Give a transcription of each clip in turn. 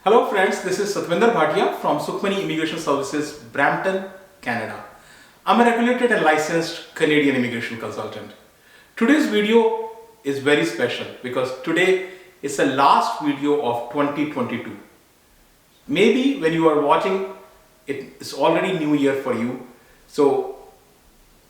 Hello friends, this is Bhatia from Sukhmani Immigration Services, Brampton, Canada. I'm a regulated and licensed Canadian immigration consultant. Today's video is very special because today is the last video of 2022. Maybe when you are watching, it's already New Year for you. So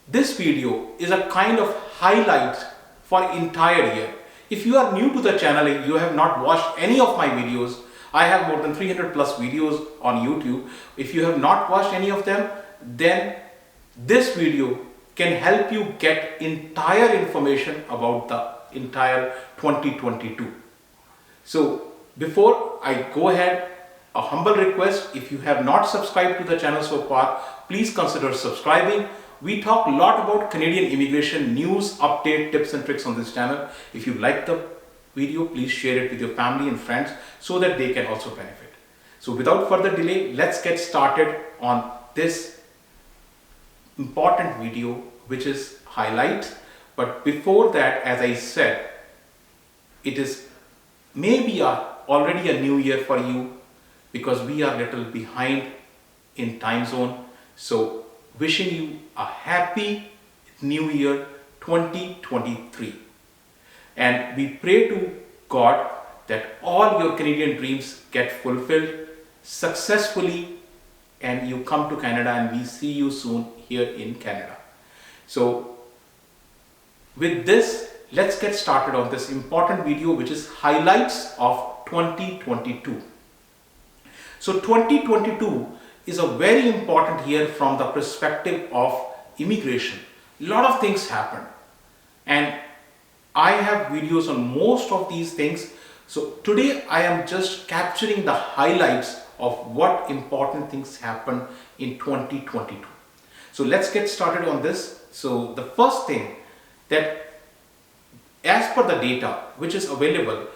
this video is a kind of highlight for entire year. If you are new to the channel, you have not watched any of my videos, I have more than 300 plus videos on YouTube. If you have not watched any of them, then this video can help you get entire information about the entire 2022. So before I go ahead, a humble request, if you have not subscribed to the channel so far, please consider subscribing. We talk a lot about Canadian immigration news, update, tips and tricks on this channel. If you like the video, please share it with your family and friends so that they can also benefit. So without further delay, let's get started on this important video, which is highlights. But before that, as I said, it is maybe already a new year for you because we are little behind in time zone. So wishing you a happy new year 2023. And we pray to God that all your Canadian dreams get fulfilled successfully and you come to Canada, and we see you soon here in Canada. So with this, let's get started on this important video, which is highlights of 2022. So 2022 is a very important year from the perspective of immigration. A lot of things happened, and I have videos on most of these things. So today I am just capturing the highlights of what important things happened in 2022. So let's get started on this. So the first thing, that as per the data which is available,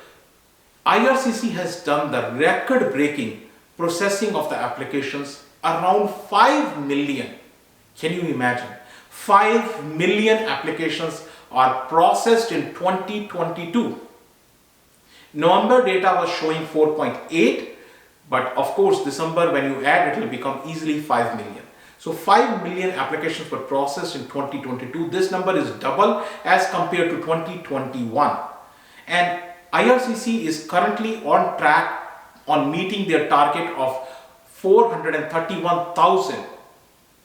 IRCC has done the record-breaking processing of the applications, around 5 million. Can you imagine? 5 million applications are processed in 2022. November data was showing 4.8, but of course December, when you add, it will become easily 5 million. So 5 million applications were processed in 2022. This number is double as compared to 2021. And IRCC is currently on track on meeting their target of 431,000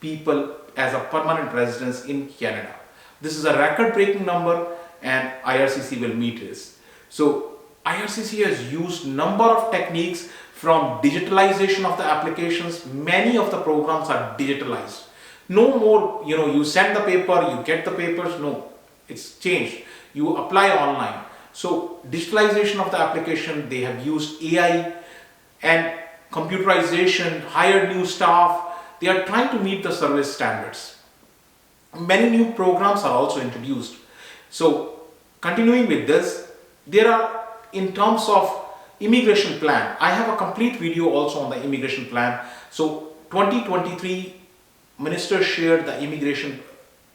people as a permanent residence in Canada. This is a record-breaking number, and IRCC will meet this. So IRCC has used number of techniques, from digitalization of the applications. Many of the programs are digitalized. No more, you send the paper, you get the papers. No, it's changed. You apply online. So digitalization of the application, they have used AI and computerization, hired new staff. They are trying to meet the service standards. Many new programs are also introduced. So continuing with this, there are, in terms of immigration plan, I have a complete video also on the immigration plan. So 2023, minister shared the immigration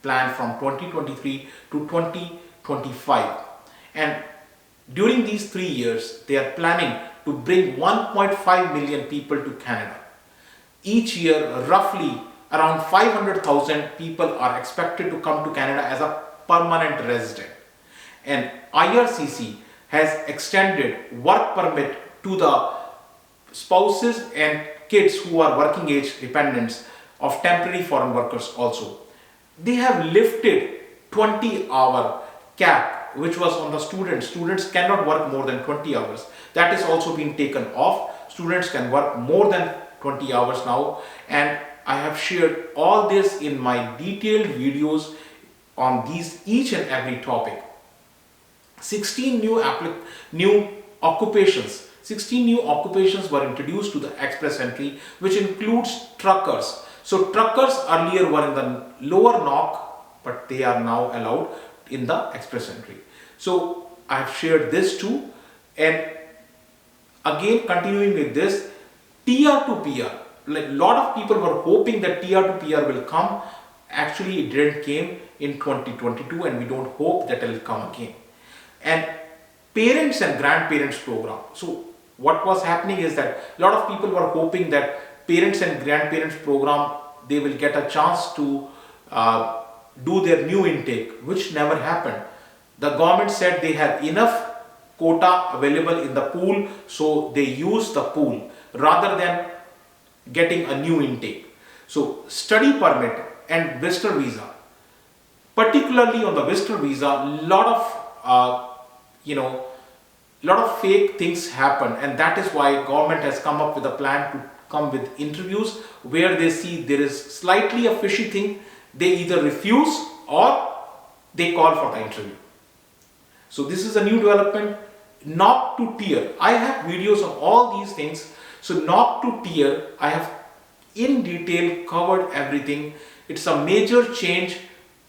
plan from 2023 to 2025. And during these 3 years, they are planning to bring 1.5 million people to Canada. Each year, roughly around 500,000 people are expected to come to Canada as a permanent resident. And IRCC has extended work permit to the spouses and kids who are working age dependents of temporary foreign workers also. They have lifted 20-hour cap, which was on the students. Students cannot work more than 20 hours. That is also being taken off. Students can work more than 20 hours now. And I have shared all this in my detailed videos on these each and every topic. 16 new occupations. 16 new occupations were introduced to the express entry, which includes truckers. So truckers earlier were in the lower knock, but they are now allowed in the express entry. So I have shared this too. And again, continuing with this, TEER to PR. Like, a lot of people were hoping that TEER to PR will come. Actually, it didn't came in 2022, and we don't hope that it will come again. And parents and grandparents program. So what was happening is that a lot of people were hoping that parents and grandparents program, they will get a chance to do their new intake, which never happened. The government said they have enough quota available in the pool, so they use the pool rather than getting a new intake. So study permit and visitor visa, particularly on the visitor visa, lot of fake things happen, and that is why government has come up with a plan to come with interviews where they see there is slightly a fishy thing, they either refuse or they call for the interview. So this is a new development. Knock to TEER, I have videos on all these things. So knock to TEER, I have in detail covered everything. It's a major change.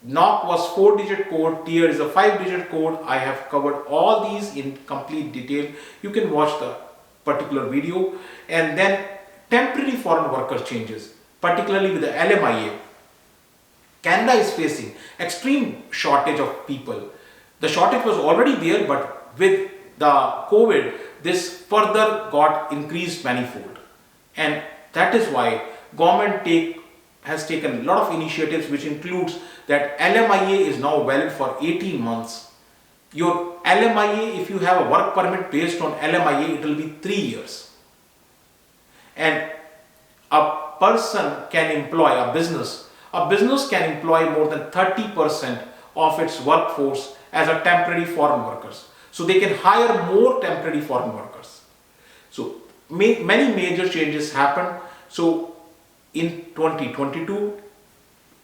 Knock was 4-digit code, TEER is a 5-digit code. I have covered all these in complete detail. You can watch the particular video. And then temporary foreign worker changes, particularly with the LMIA. Canada is facing extreme shortage of people. The shortage was already there, but with the COVID, this further got increased manifold. And that is why government has taken a lot of initiatives, which includes that LMIA is now valid for 18 months. Your LMIA, if you have a work permit based on LMIA, it will be 3 years. And a person can employ, a business can employ more than 30% of its workforce as a temporary foreign workers. So they can hire more temporary foreign workers. So many major changes happened. So in 2022,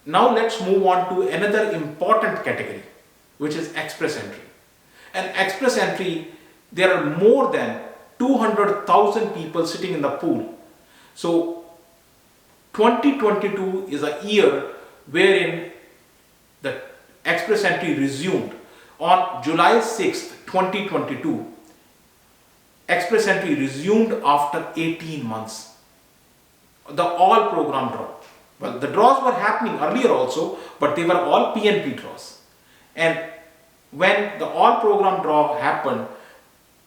now let's move on to another important category, which is express entry. And express entry, there are more than 200,000 people sitting in the pool. So 2022 is a year wherein the express entry resumed. On July 6th, 2022, express entry resumed after 18 months. The all program draw. Well, the draws were happening earlier also, but they were all PNP draws. And when the all program draw happened,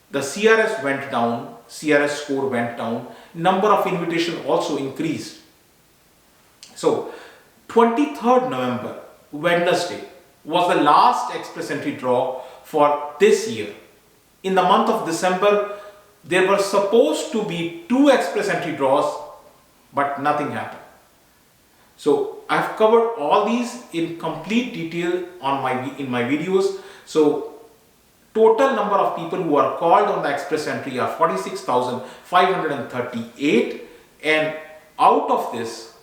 the CRS went down, CRS score went down, number of invitations also increased. So 23rd November, Wednesday, was the last express entry draw for this year. In the month of December, there were supposed to be 2 express entry draws, but nothing happened. So I've covered all these in complete detail in my videos. So total number of people who are called on the express entry are 46,538, and out of this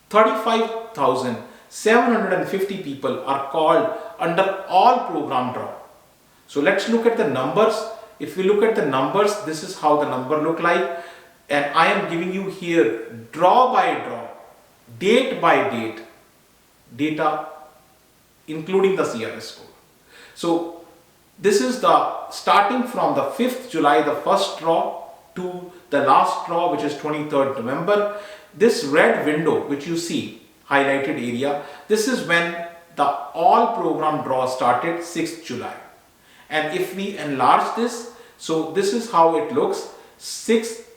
35,750 people are called under all program draw. So let's look at the numbers. If we look at the numbers, this is how the number look like, and I am giving you here draw by draw, date by date data, including the CRS code. So this is the starting from the 5th July, the first draw, to the last draw, which is 23rd November. This red window which you see, highlighted area, this is when the all program draw started, 6th July. And if we enlarge this, so this is how it looks, 6th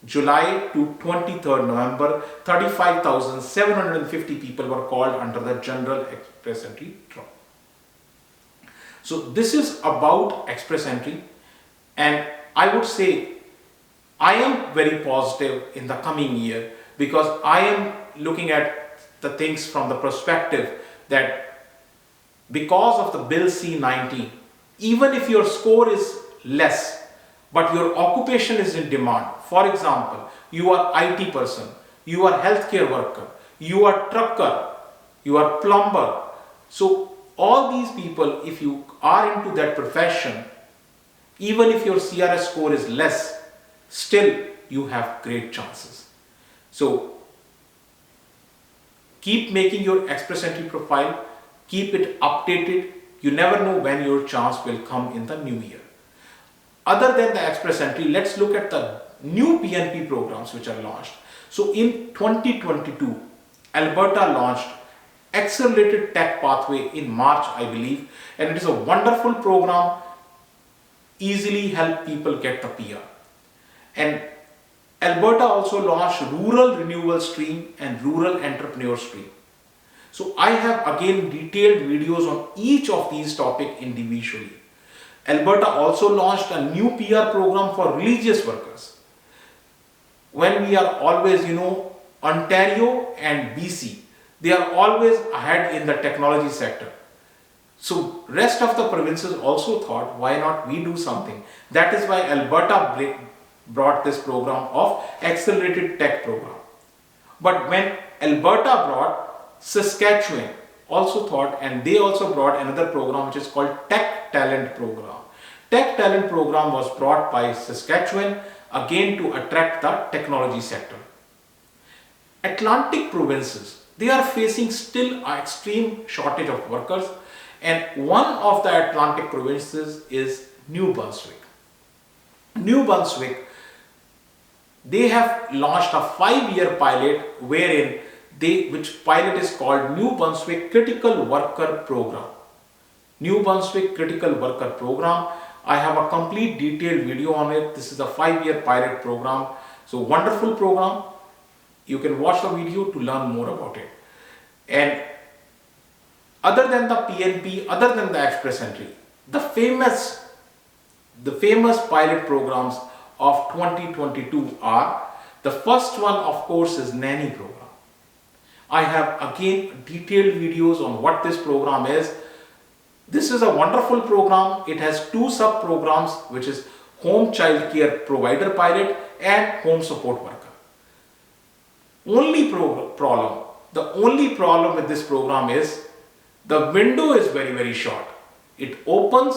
July to 23rd November, 35,750 people were called under the general express entry draw. So this is about express entry, and I would say I am very positive in the coming year, because I am looking at the things from the perspective that because of the Bill C-19, even if your score is less, but your occupation is in demand. For example, you are IT person, you are healthcare worker, you are trucker, you are plumber. So all these people, if you are into that profession, even if your CRS score is less, still you have great chances. So keep making your express entry profile, keep it updated. You never know when your chance will come in the new year. Other than the express entry, let's look at the new PNP programs which are launched. So in 2022, Alberta launched Accelerated Tech Pathway in March, I believe, and it is a wonderful program, easily help people get the PR. And Alberta also launched Rural Renewal Stream and Rural Entrepreneur Stream. So I have again detailed videos on each of these topics individually. Alberta also launched a new PR program for religious workers. When we are always, Ontario and BC, they are always ahead in the technology sector. So rest of the provinces also thought, why not we do something? That is why Alberta brought this program of Accelerated Tech Program. But when Alberta brought, Saskatchewan also thought, and they also brought another program which is called Tech Talent Program. Tech Talent Program was brought by Saskatchewan again to attract the technology sector. Atlantic provinces, they are facing still an extreme shortage of workers, and one of the Atlantic provinces is New Brunswick. New Brunswick, they have launched a 5-year pilot wherein which pilot is called New Brunswick Critical Worker Program. New Brunswick Critical Worker Program, I have a complete detailed video on it. This is a 5-year pilot program. So wonderful program. You can watch the video to learn more about it. And other than the PNP, other than the Express Entry, the famous pilot programs of 2022 are, the first one of course is Nanny program. I have again detailed videos on what this program is. This is a wonderful program. It has 2 sub-programs, which is Home Child Care Provider Pilot and Home Support Worker. The only problem with this program is the window is very, very short. It opens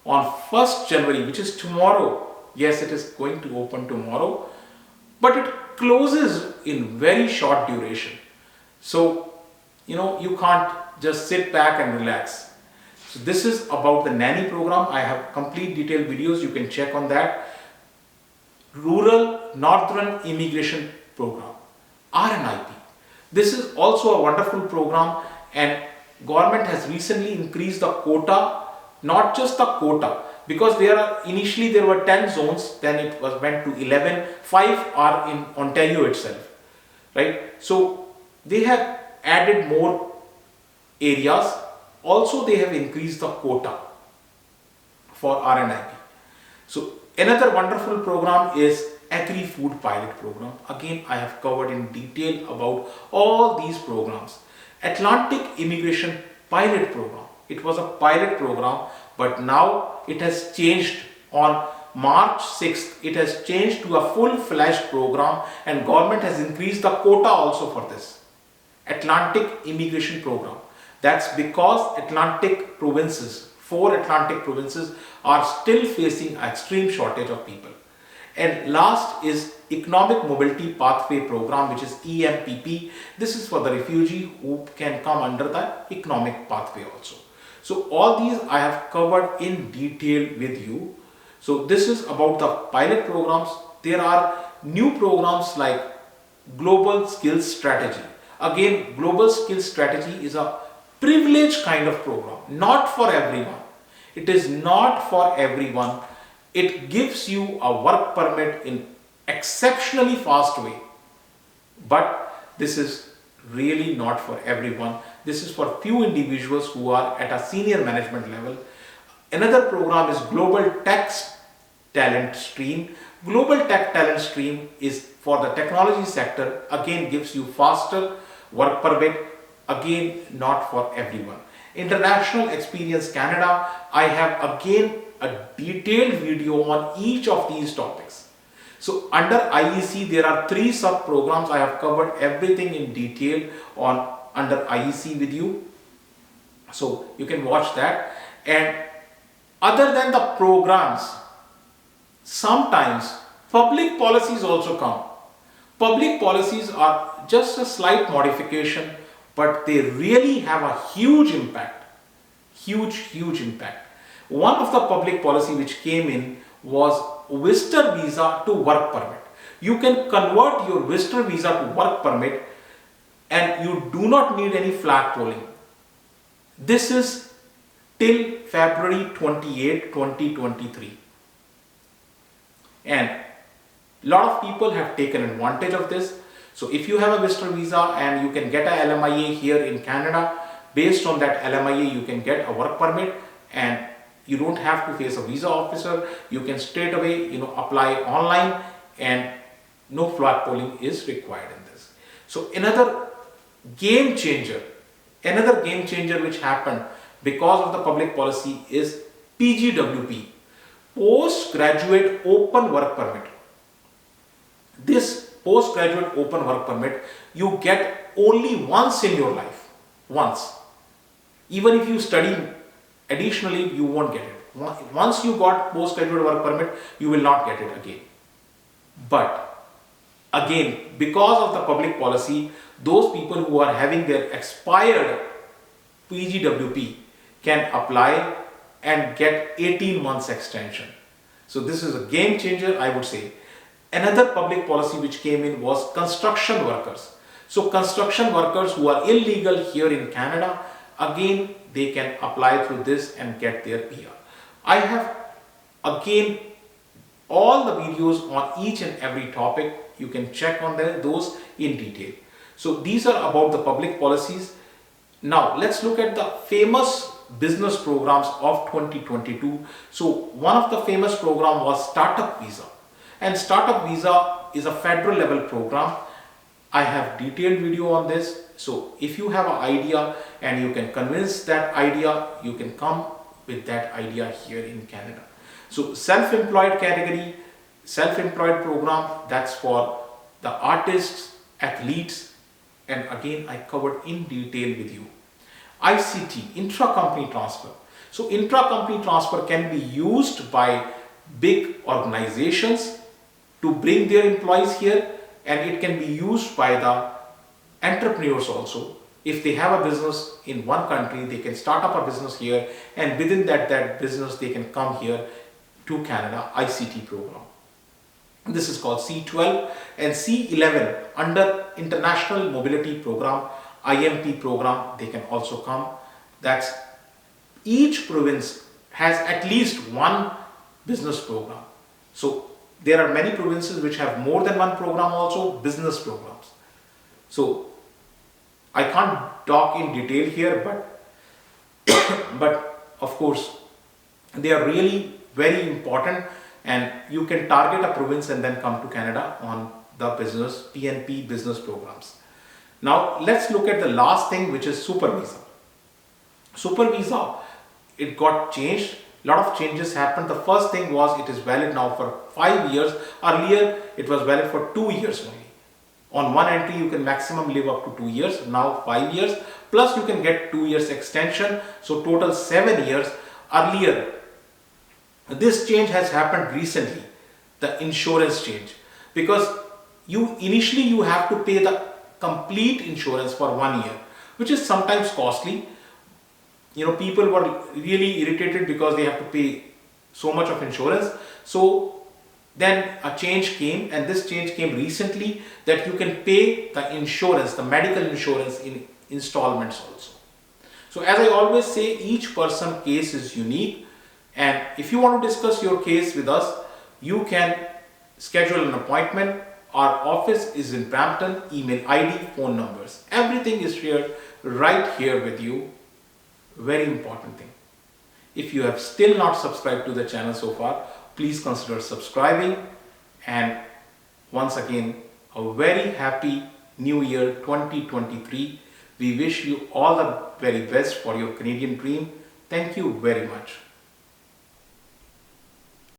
on 1st January, which is tomorrow. Yes, it is going to open tomorrow, but it closes in very short duration. So, you can't just sit back and relax. So this is about the Nanny program. I have complete detailed videos. You can check on that. Rural Northern Immigration Program, RNIP. This is also a wonderful program, and government has recently increased the quota, not just the quota, because initially there were 10 zones, then it went to 11, 5 are in Ontario itself, right? So they have added more areas. Also they have increased the quota for RNIP. So another wonderful program is Agri-Food Pilot Program. Again, I have covered in detail about all these programs. Atlantic Immigration Pilot Program. It was a pilot program, but now it has changed on March 6th. It has changed to a full-fledged program, and government has increased the quota also for this. Atlantic Immigration Program. That's because 4 Atlantic provinces are still facing extreme shortage of people. And last is Economic Mobility Pathway Program, which is EMPP. This is for the refugee who can come under the economic pathway also. So all these I have covered in detail with you. So this is about the pilot programs. There are new programs like Global Skills Strategy. Again, Global Skills Strategy is a privileged kind of program, not for everyone. It is not for everyone. It gives you a work permit in exceptionally fast way, but this is really not for everyone. This is for few individuals who are at a senior management level. Another program is Global Tech Talent Stream. Global Tech Talent Stream is for the technology sector. Again, gives you faster work permit. Again, not for everyone. International Experience Canada, I have again a detailed video on each of these topics. So under IEC, there are 3 sub-programs. I have covered everything in detail under IEC with you. So you can watch that. And other than the programs, sometimes public policies also come. Public policies are just a slight modification, but they really have a huge impact. Huge impact. One of the public policy which came in was visitor visa to work permit. You can convert your visitor visa to work permit and you do not need any flag polling. This is till February 28, 2023. And lot of people have taken advantage of this. So if you have a visitor visa and you can get a LMIA here in Canada, based on that LMIA you can get a work permit, and you don't have to face a visa officer. You can straight away apply online, and no flag polling is required in this. So another game changer which happened because of the public policy is PGWP, postgraduate open work permit. This postgraduate open work permit you get only once in your life. Once. Even if you study additionally, you won't get it. Once you got postgraduate work permit, you will not get it again. But again, because of the public policy, those people who are having their expired PGWP can apply and get 18 months extension. So this is a game changer, I would say. Another public policy which came in was construction workers. So construction workers who are illegal here in Canada, again they can apply through this and get their PR. I have again all the videos on each and every topic. You can check on those in detail. So these are about the public policies. Now let's look at the famous business programs of 2022. So one of the famous program was Startup Visa, and Startup Visa is a federal level program. I have detailed video on this. So if you have an idea and you can convince that idea, you can come with that idea here in Canada. So self-employed category, self-employed program, that's for the artists, athletes, and again I covered in detail with you. ICT, intra-company transfer. So intra-company transfer can be used by big organizations to bring their employees here, and it can be used by the entrepreneurs also. If they have a business in one country, they can start up a business here, and within that business they can come here to Canada. ICT program. This is called C12, and C11 under International Mobility Program, IMP program, they can also come. That's each province has at least one business program. So there are many provinces which have more than one program also, business programs. So I can't talk in detail here, but of course they are really very important, and you can target a province and then come to Canada on the business PNP business programs. Now let's look at the last thing, which is Super Visa. Super Visa, it got changed. A lot of changes happened. The first thing was it is valid now for 5 years. Earlier it was valid for 2 years only. On one entry you can maximum live up to 2 years. Now 5 years, plus you can get 2 years extension. So total 7 years. Earlier, this change has happened recently, the insurance change, because initially you have to pay the complete insurance for 1 year, which is sometimes costly. People were really irritated because they have to pay so much of insurance. So then a change came, and this change came recently, that you can pay the insurance, the medical insurance, in installments also. So as I always say, each person case is unique, and if you want to discuss your case with us, you can schedule an appointment. Our office is in Brampton. Email ID, phone numbers, everything is shared right here with you. Very important thing. If you have still not subscribed to the channel so far, please consider subscribing. And once again, a very happy new year 2023. We wish you all the very best for your Canadian dream. Thank you very much.